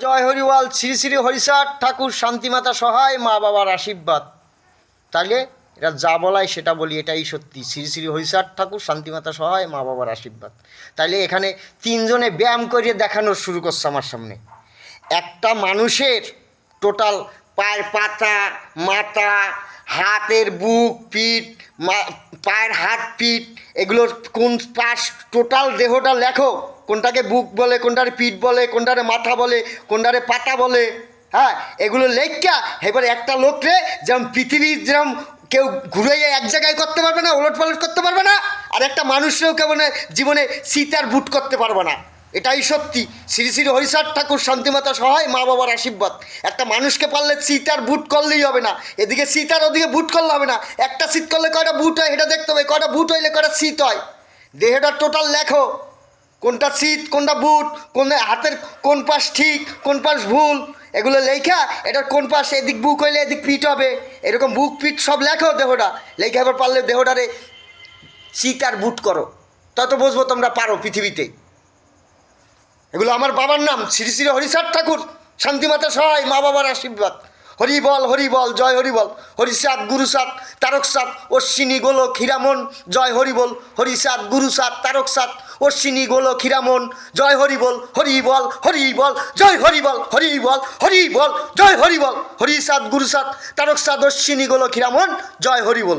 জয় হরিবল। শ্রী শ্রী হরিচাঁদ ঠাকুর, শান্তিমাতা সহায়, মা বাবার আশীর্বাদ। তাহলে এটা যা বলায় সেটা বলি, এটাই সত্যি। শ্রী শ্রী হরিচাঁদ ঠাকুর, শান্তিমাতা সহায়, মা বাবার আশীর্বাদ। তাইলে এখানে তিনজনে ব্যায়াম করে দেখানো শুরু করছে আমার সামনে। একটা মানুষের টোটাল পায়ের পাতা, মাথা, হাতের বুক, পিঠ, পায়ের হাত, পিঠ, এগুলোর কোন পাশ টোটাল দেহটা লেখো। কোনটাকে বুক বলে, কোনটারে পিঠ বলে, কোনটারে মাথা বলে, কোনটারে পাতা বলে। হ্যাঁ, এগুলো লেখা এবার একটা লোকরে যেমন পৃথিবীর যেরকম কেউ ঘুরে এক জায়গায় করতে পারবে না, ওলট পালট করতে পারবে না, আর একটা মানুষকেও কেমন জীবনে সীতার বুট করতে পারবে না। এটাই সত্যি। শ্রী শ্রী হরিচাঁদ ঠাকুর, শান্তিমাতা সহায়, মা বাবার আশীর্বাদ। একটা মানুষকে পারলে সীতার বুট করলেই হবে না, এদিকে সীতার ওদিকে বুট করলে হবে না। একটা শীত করলে কয়টা বুট হয় এটা দেখতে হবে, কয়টা বুট হইলে কয়টা শীত হয়। দেহটা টোটাল লেখো, কোনটা শীত, কোনটা বুট, কোন হাতের কোন পাশ ঠিক, কোন পাশ ভুল, এগুলো লেখা এটার কোন পাশ এদিক বুক হইলে এদিক পিঠ হবে, এরকম বুক পিঠ সব লেখো দেহটা। লেখা এবার পারলে দেহটারে সীতার বুট করো, তত বুঝবো তোমরা পারো পৃথিবীতে। এগুলো আমার বাবার নাম, শ্রী শ্রী হরিচাঁদ ঠাকুর, শান্তিমাতা সহায়, মা বাবার আশীর্বাদ। হরি বল, হরি বল, জয় হরি বল। হরিচাঁদ, গুরুচাঁদ, তারকচাঁদ, অশ্বিনী, গোলক, হীরামন, জয় হরি বল। হরিচাঁদ, গুরুচাঁদ, তারকচাঁদ, অশ্বিনী, গোলক, হীরামন, জয় হরি বল। হরি বল, হরি বল, জয় হরি বল। হরি বল, হরি বল, জয় হরি বল। হরিচাঁদ, গুরুচাঁদ, তারকচাঁদ, অশ্বিনী, গোলক, হীরামন, জয় হরি বল।